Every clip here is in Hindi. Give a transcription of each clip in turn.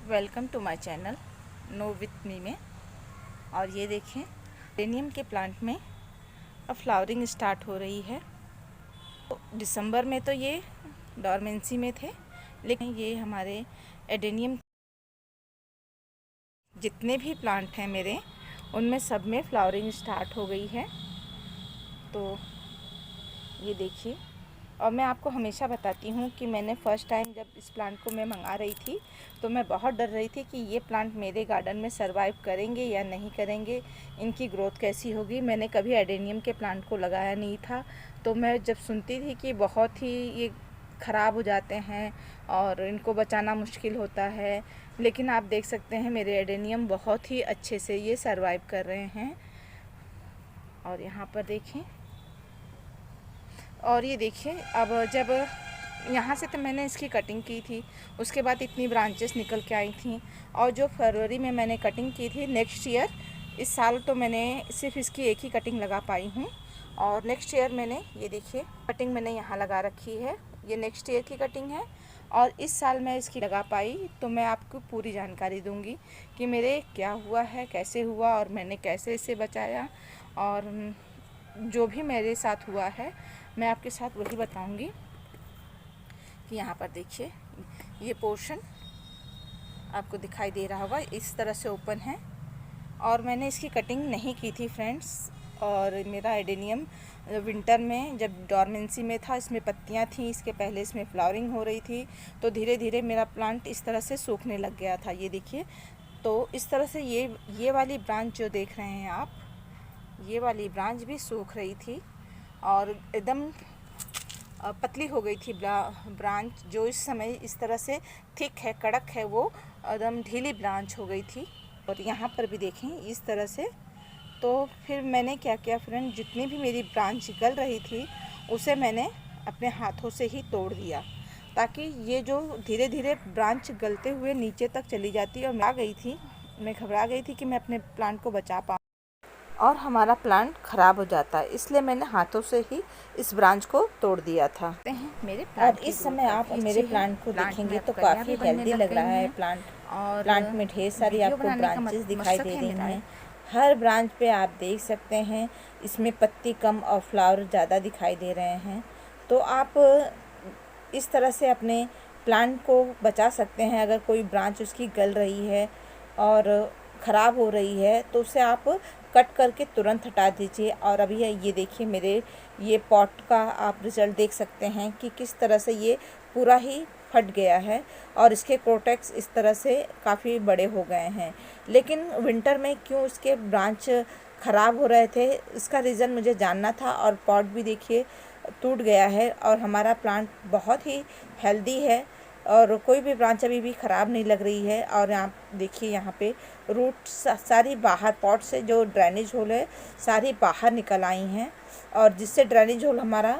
Welcome to my channel know with me में। और ये देखें, एडेनियम के प्लांट में अब फ्लावरिंग स्टार्ट हो रही है। तो दिसंबर में तो ये डॉर्मेंसी में थे, लेकिन ये हमारे एडेनियम जितने भी प्लांट हैं मेरे, उनमें सब में फ्लावरिंग स्टार्ट हो गई है। तो ये देखिए, और मैं आपको हमेशा बताती हूँ कि मैंने फ़र्स्ट टाइम जब इस प्लांट को मैं मंगा रही थी तो मैं बहुत डर रही थी कि ये प्लांट मेरे गार्डन में सरवाइव करेंगे या नहीं करेंगे, इनकी ग्रोथ कैसी होगी। मैंने कभी एडेनियम के प्लांट को लगाया नहीं था, तो मैं जब सुनती थी कि बहुत ही ये ख़राब हो जाते हैं और इनको बचाना मुश्किल होता है, लेकिन आप देख सकते हैं मेरे एडेनियम बहुत ही अच्छे से ये सरवाइव कर रहे हैं। और यहाँ पर देखें, और ये देखिए, अब जब यहाँ से तो मैंने इसकी कटिंग की थी, उसके बाद इतनी ब्रांचेस निकल के आई थी। और जो फरवरी में मैंने कटिंग की थी नेक्स्ट ईयर, इस साल तो मैंने सिर्फ इसकी एक ही कटिंग लगा पाई हूँ। और नेक्स्ट ईयर मैंने, ये देखिए कटिंग मैंने यहाँ लगा रखी है, ये नेक्स्ट ईयर की कटिंग है। और इस साल मैं इसकी लगा पाई तो मैं आपको पूरी जानकारी दूँगी कि मेरे क्या हुआ है, कैसे हुआ और मैंने कैसे इसे बचाया। और जो भी मेरे साथ हुआ है मैं आपके साथ वही बताऊंगी। कि यहाँ पर देखिए, ये पोर्शन आपको दिखाई दे रहा होगा, इस तरह से ओपन है। और मैंने इसकी कटिंग नहीं की थी फ्रेंड्स। और मेरा एडेनियम विंटर में जब डॉर्मेंसी में था, इसमें पत्तियाँ थीं, इसके पहले इसमें फ्लावरिंग हो रही थी, तो धीरे धीरे मेरा प्लांट इस तरह से सूखने लग गया था। ये देखिए, तो इस तरह से ये वाली ब्रांच जो देख रहे हैं आप, ये वाली ब्रांच भी सूख रही थी और एकदम पतली हो गई थी ब्रांच। जो इस समय इस तरह से थिक है, कड़क है, वो एकदम ढीली ब्रांच हो गई थी। और यहाँ पर भी देखें इस तरह से। तो फिर मैंने क्या किया फ्रेंड, जितनी भी मेरी ब्रांच गल रही थी उसे मैंने अपने हाथों से ही तोड़ दिया, ताकि ये जो धीरे धीरे ब्रांच गलते हुए नीचे तक चली जाती। और मैं घबरा गई थी कि मैं अपने प्लांट को बचा पाऊँ और हमारा प्लांट ख़राब हो जाता है, इसलिए मैंने हाथों से ही इस ब्रांच को तोड़ दिया था। मेरे और इस समय आप मेरे प्लांट को देखेंगे तो काफ़ी हेल्दी लग रहा है प्लांट में ढेर सारी आपको ब्रांचेस दिखाई दे रही हैं। हर ब्रांच पे आप देख सकते हैं इसमें पत्ती कम और फ्लावर ज़्यादा दिखाई दे रहे हैं। तो आप इस तरह से अपने प्लांट को बचा सकते हैं। अगर कोई ब्रांच उसकी गल रही है और ख़राब हो रही है तो उसे आप कट करके तुरंत हटा दीजिए। और अभी ये देखिए, मेरे ये पॉट का आप रिज़ल्ट देख सकते हैं कि किस तरह से ये पूरा ही फट गया है और इसके कोटेक्स इस तरह से काफ़ी बड़े हो गए हैं। लेकिन विंटर में क्यों इसके ब्रांच ख़राब हो रहे थे, इसका रीज़न मुझे जानना था। और पॉट भी देखिए टूट गया है और हमारा प्लांट बहुत ही हेल्दी है और कोई भी ब्रांच अभी भी ख़राब नहीं लग रही है। और आप देखिए, यहाँ पे रूट सारी बाहर, पॉट से जो ड्रेनेज होल है सारी बाहर निकल आई हैं, और जिससे ड्रेनेज होल हमारा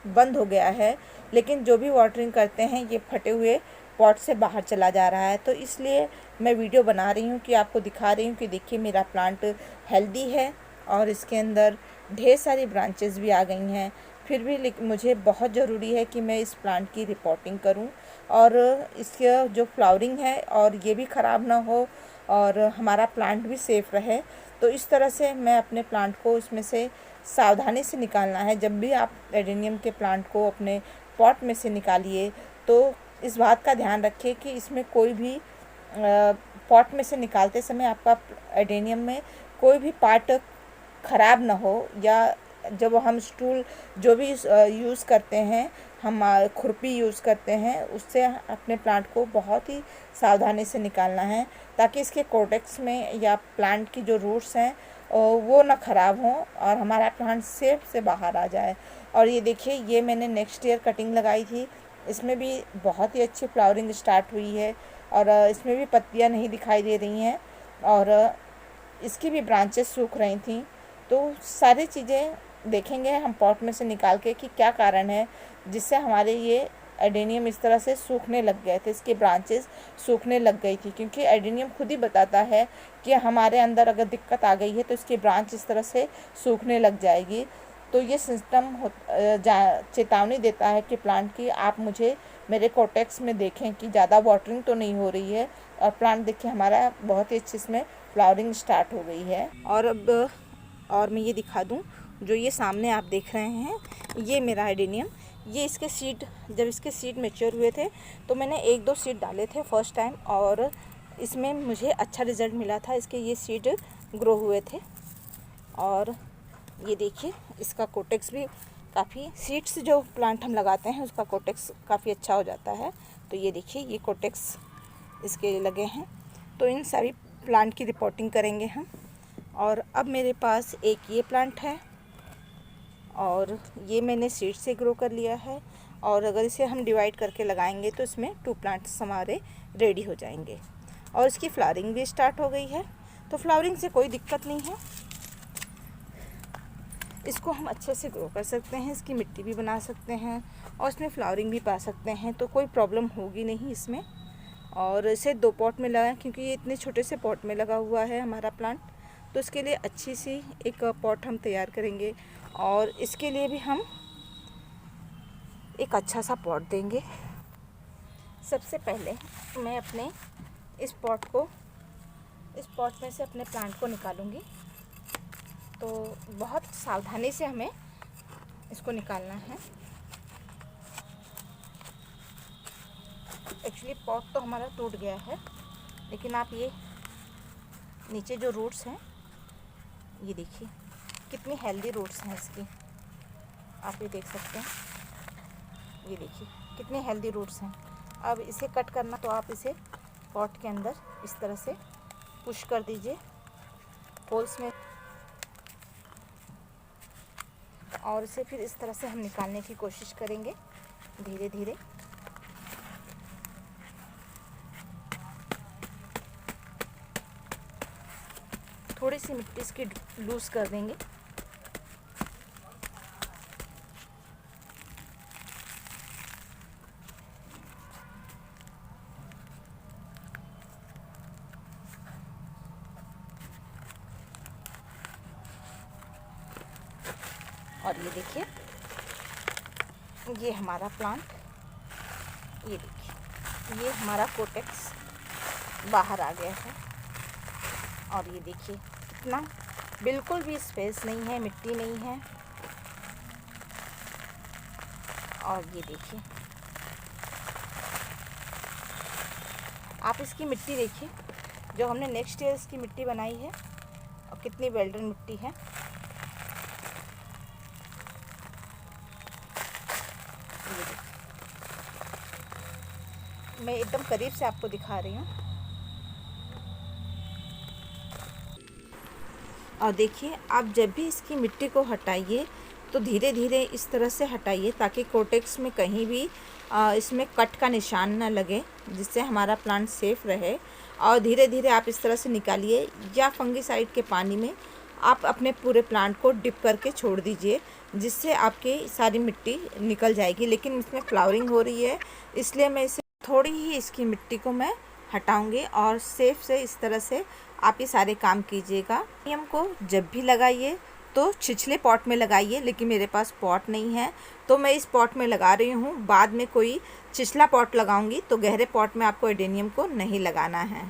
बंद हो गया है। लेकिन जो भी वाटरिंग करते हैं ये फटे हुए पॉट से बाहर चला जा रहा है। तो इसलिए मैं वीडियो बना रही हूँ कि आपको दिखा रही हूँ कि देखिए मेरा प्लांट हेल्दी है और इसके अंदर ढेर सारी ब्रांचेस भी आ गई हैं। फिर भी मुझे बहुत ज़रूरी है कि मैं इस प्लांट की रिपोर्टिंग करूं और इसका जो फ्लावरिंग है और ये भी ख़राब ना हो और हमारा प्लांट भी सेफ़ रहे। तो इस तरह से मैं अपने प्लांट को इसमें से सावधानी से निकालना है। जब भी आप एडेनियम के प्लांट को अपने पॉट में से निकालिए तो इस बात का ध्यान रखिए कि इसमें कोई भी पॉट में से निकालते समय आपका एडेनियम में कोई भी पार्ट ख़राब ना हो, या जब हम स्टूल जो भी यूज़ करते हैं, हम खुरपी यूज़ करते हैं, उससे अपने प्लांट को बहुत ही सावधानी से निकालना है, ताकि इसके कोटेक्स में या प्लांट की जो रूट्स हैं वो ना ख़राब हों और हमारा प्लांट सेफ से बाहर आ जाए। और ये देखिए, ये मैंने नेक्स्ट ईयर कटिंग लगाई थी, इसमें भी बहुत ही अच्छी फ्लावरिंग स्टार्ट हुई है और इसमें भी पत्तियाँ नहीं दिखाई दे रही हैं और इसकी भी ब्रांचेस सूख रही थी। तो सारी चीज़ें देखेंगे हम पॉट में से निकाल के कि क्या कारण है जिससे हमारे ये एडेनियम इस तरह से सूखने लग गए थे, इसके ब्रांचेस सूखने लग गई थी। क्योंकि एडेनियम खुद ही बताता है कि हमारे अंदर अगर दिक्कत आ गई है तो इसकी ब्रांच इस तरह से सूखने लग जाएगी। तो ये सिस्टम चेतावनी देता है कि प्लांट की आप मुझे मेरे कोटेक्स में देखें कि ज़्यादा वाटरिंग तो नहीं हो रही है, और प्लांट देखिए हमारा बहुत ही अच्छी इसमें फ्लावरिंग स्टार्ट हो गई है। और अब और मैं ये दिखा दूँ, जो ये सामने आप देख रहे हैं ये मेरा एडेनियम, ये इसके सीड, जब इसके सीड मैच्योर हुए थे तो मैंने 1-2 सीड डाले थे फर्स्ट टाइम, और इसमें मुझे अच्छा रिज़ल्ट मिला था, इसके ये सीड ग्रो हुए थे। और ये देखिए इसका कोटेक्स भी काफ़ी, सीड्स जो प्लांट हम लगाते हैं उसका कोटेक्स काफ़ी अच्छा हो जाता है। तो ये देखिए ये कोटेक्स इसके लगे हैं। तो इन सारी प्लांट की रिपोर्टिंग करेंगे हम। और अब मेरे पास एक ये प्लांट है, और ये मैंने सीड से ग्रो कर लिया है, और अगर इसे हम डिवाइड करके लगाएंगे तो इसमें 2 प्लांट्स हमारे रेडी हो जाएंगे। और इसकी फ्लावरिंग भी स्टार्ट हो गई है, तो फ्लावरिंग से कोई दिक्कत नहीं है, इसको हम अच्छे से ग्रो कर सकते हैं, इसकी मिट्टी भी बना सकते हैं और इसमें फ्लावरिंग भी पा सकते हैं, तो कोई प्रॉब्लम होगी नहीं इसमें। और इसे 2 पॉट में लगाएं, क्योंकि ये इतने छोटे से पॉट में लगा हुआ है हमारा प्लांट, तो इसके लिए अच्छी सी एक पॉट हम तैयार करेंगे, और इसके लिए भी हम एक अच्छा सा पॉट देंगे। सबसे पहले मैं अपने इस पॉट में से अपने प्लांट को निकालूंगी, तो बहुत सावधानी से हमें इसको निकालना है। एक्चुअली पॉट तो हमारा टूट गया है, लेकिन आप ये नीचे जो रूट्स हैं ये देखिए कितनी हेल्दी रूट्स हैं इसकी, आप ये देख सकते हैं, ये देखिए कितनी हेल्दी रूट्स हैं। अब इसे कट करना, तो आप इसे पॉट के अंदर इस तरह से पुश कर दीजिए होल्स में, और इसे फिर इस तरह से हम निकालने की कोशिश करेंगे धीरे धीरे। थोड़ी सी मिट्टी इसकी लूज़ कर देंगे। और ये देखिए ये हमारा प्लांट, ये देखिए ये हमारा कोटेक्स बाहर आ गया है, और ये देखिए इतना बिल्कुल भी स्पेस नहीं है, मिट्टी नहीं है। और ये देखिए आप इसकी मिट्टी देखिए, जो हमने नेक्स्ट ईयर इसकी मिट्टी बनाई है, और कितनी वेल्डन मिट्टी है। मैं एकदम करीब से आपको दिखा रही हूँ। और देखिए आप जब भी इसकी मिट्टी को हटाइए तो धीरे धीरे इस तरह से हटाइए, ताकि कोटेक्स में कहीं भी इसमें कट का निशान ना लगे, जिससे हमारा प्लांट सेफ रहे। और धीरे धीरे आप इस तरह से निकालिए, या फंगीसाइड के पानी में आप अपने पूरे प्लांट को डिप करके छोड़ दीजिए, जिससे आपकी सारी मिट्टी निकल जाएगी। लेकिन इसमें फ्लावरिंग हो रही है, इसलिए मैं इसे थोड़ी ही इसकी मिट्टी को मैं हटाऊंगी, और सेफ से इस तरह से आप ये सारे काम कीजिएगा। नियम को जब भी लगाइए तो छिछले पॉट में लगाइए, लेकिन मेरे पास पॉट नहीं है तो मैं इस पॉट में लगा रही हूँ। बाद में कोई छिछला पॉट लगाऊंगी तो गहरे पॉट में आपको एडेनियम को नहीं लगाना है।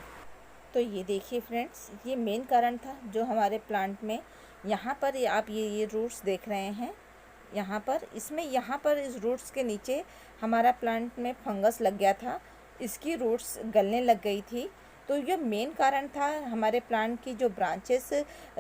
तो ये देखिए फ्रेंड्स, ये मेन कारण था जो हमारे प्लांट में, यहाँ पर आप ये रूट्स देख रहे हैं, यहाँ पर इस रूट्स के नीचे हमारा प्लांट में फंगस लग गया था, इसकी रूट्स गलने लग गई थी। तो ये मेन कारण था, हमारे प्लांट की जो ब्रांचेस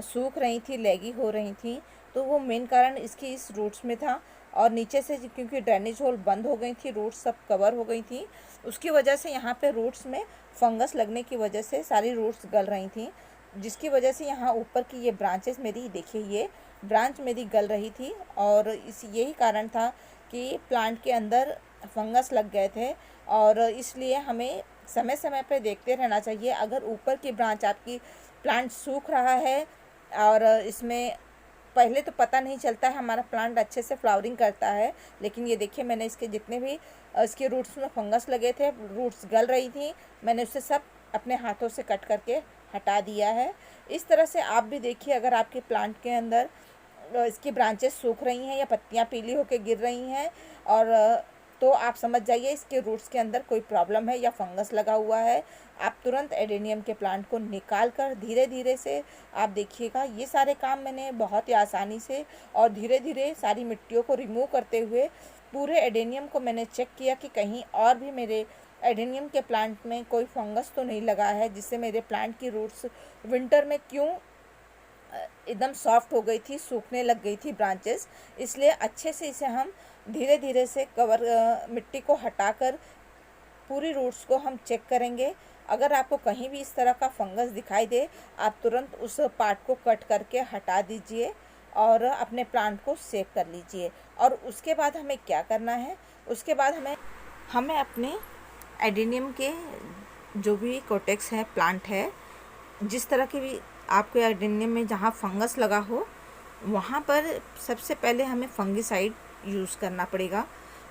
सूख रही थी, लैगी हो रही थी, तो वो मेन कारण इसकी इस रूट्स में था। और नीचे से क्योंकि ड्रेनेज होल बंद हो गई थी, रूट्स सब कवर हो गई थी, उसकी वजह से यहाँ पे रूट्स में फंगस लगने की वजह से सारी रूट्स गल रही थी, जिसकी वजह से यहाँ ऊपर की ये ब्रांचेस मेरी, देखिए ये ब्रांच मेरी गल रही थी। और यही कारण था कि प्लांट के अंदर फंगस लग गए थे, और इसलिए हमें समय समय पर देखते रहना चाहिए। अगर ऊपर की ब्रांच आपकी प्लांट सूख रहा है, और इसमें पहले तो पता नहीं चलता है, हमारा प्लांट अच्छे से फ्लावरिंग करता है, लेकिन ये देखिए मैंने इसके जितने भी इसके रूट्स में फंगस लगे थे, रूट्स गल रही थी, मैंने उसे सब अपने हाथों से कट करके हटा दिया है। इस तरह से आप भी देखिए, अगर आपके प्लांट के अंदर इसकी ब्रांचेस सूख रही हैं या पत्तियां पीली होकर गिर रही हैं, और तो आप समझ जाइए इसके रूट्स के अंदर कोई प्रॉब्लम है या फंगस लगा हुआ है। आप तुरंत एडेनियम के प्लांट को निकाल कर धीरे धीरे से आप देखिएगा, ये सारे काम मैंने बहुत ही आसानी से और धीरे धीरे सारी मिट्टियों को रिमूव करते हुए पूरे एडेनियम को मैंने चेक किया कि कहीं और भी मेरे एडेनियम के प्लांट में कोई फंगस तो नहीं लगा है, जिससे मेरे प्लांट की रूट्स विंटर में क्यों एकदम सॉफ्ट हो गई थी, सूखने लग गई थी ब्रांचेस। इसलिए अच्छे से इसे हम धीरे धीरे से मिट्टी को हटाकर पूरी रूट्स को हम चेक करेंगे। अगर आपको कहीं भी इस तरह का फंगस दिखाई दे, आप तुरंत उस पार्ट को कट करके हटा दीजिए और अपने प्लांट को सेव कर लीजिए। और उसके बाद हमें क्या करना है, उसके बाद हमें अपने एडेनियम के जो भी कोटेक्स है, प्लांट है, जिस तरह के भी आपके एडेनियम में जहाँ फंगस लगा हो वहाँ पर सबसे पहले हमें फंगिसाइड यूज़ करना पड़ेगा।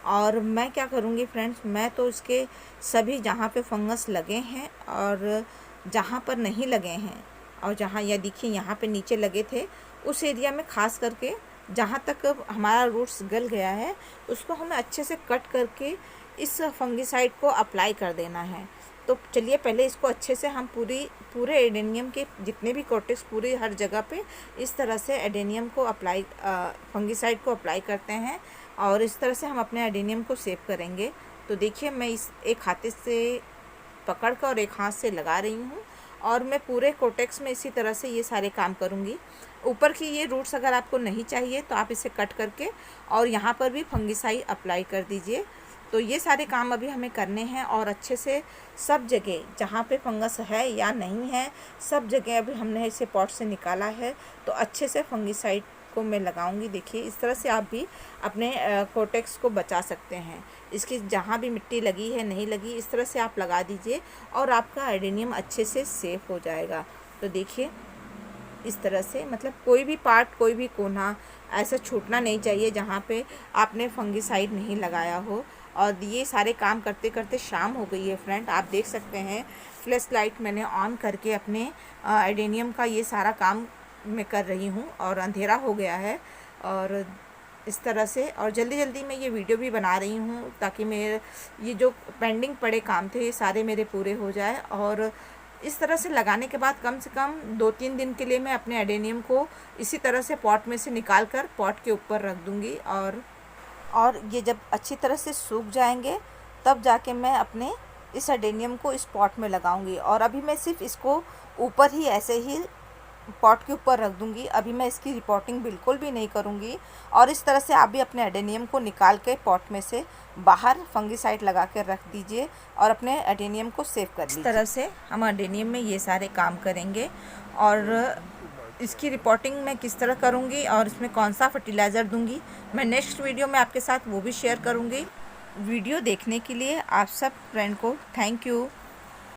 और मैं क्या करूँगी फ्रेंड्स, मैं तो इसके सभी जहाँ पे फंगस लगे हैं और जहाँ पर नहीं लगे हैं और जहाँ यह देखिए यहाँ पे नीचे लगे थे, उस एरिया में ख़ास करके जहाँ तक हमारा रूट्स गल गया है उसको हमें अच्छे से कट करके इस फंगिसाइड को अप्लाई कर देना है। तो चलिए पहले इसको अच्छे से हम पूरे एडेनियम के जितने भी कोटेक्स पूरी हर जगह पे इस तरह से एडेनियम को अप्लाई फंगिसाइड को अप्लाई करते हैं और इस तरह से हम अपने एडेनियम को सेव करेंगे। तो देखिए मैं इस एक हाथ से पकड़ कर और एक हाथ से लगा रही हूँ और मैं पूरे कोटेक्स में इसी तरह से ये सारे काम करूँगी। ऊपर की ये रूट्स अगर आपको नहीं चाहिए तो आप इसे कट करके और यहाँ पर भी फंगिसाइड अप्लाई कर दीजिए। तो ये सारे काम अभी हमें करने हैं और अच्छे से सब जगह जहाँ पे फंगस है या नहीं है, सब जगह अभी हमने इसे पॉट से निकाला है तो अच्छे से फंगिसाइड को मैं लगाऊंगी। देखिए इस तरह से आप भी अपने कोटेक्स को बचा सकते हैं। इसकी जहाँ भी मिट्टी लगी है, नहीं लगी, इस तरह से आप लगा दीजिए और आपका एडेनियम अच्छे से सेफ हो जाएगा। तो देखिए इस तरह से, मतलब कोई भी पार्ट, कोई भी कोना ऐसा छूटना नहीं चाहिए जहाँ पे आपने फंगिसाइड नहीं लगाया हो। और ये सारे काम करते करते शाम हो गई है फ्रेंड, आप देख सकते हैं फ्लैश लाइट मैंने ऑन करके अपने एडेनियम का ये सारा काम मैं कर रही हूँ और अंधेरा हो गया है। और इस तरह से और जल्दी जल्दी मैं ये वीडियो भी बना रही हूँ ताकि मेरे ये जो पेंडिंग पड़े काम थे ये सारे मेरे पूरे हो जाए। और इस तरह से लगाने के बाद कम से कम 2-3 दिन के लिए मैं अपने एडेनियम को इसी तरह से पॉट में से निकाल कर पॉट के ऊपर रख दूँगी और ये जब अच्छी तरह से सूख जाएंगे तब जाके मैं अपने इस एडेनियम को इस पॉट में लगाऊंगी। और अभी मैं सिर्फ इसको ऊपर ही ऐसे ही पॉट के ऊपर रख दूंगी, अभी मैं इसकी रिपोर्टिंग बिल्कुल भी नहीं करूंगी। और इस तरह से आप भी अपने एडेनियम को निकाल के पॉट में से बाहर फंगिसाइड लगा कर रख दीजिए और अपने एडेनियम को सेव कर लीजिए। इस तरह से हम एडेनियम में ये सारे काम करेंगे और इसकी रिपोर्टिंग मैं किस तरह करूँगी और इसमें कौन सा फर्टिलाइज़र दूँगी मैं नेक्स्ट वीडियो में आपके साथ वो भी शेयर करूँगी। वीडियो देखने के लिए आप सब फ्रेंड को थैंक यू।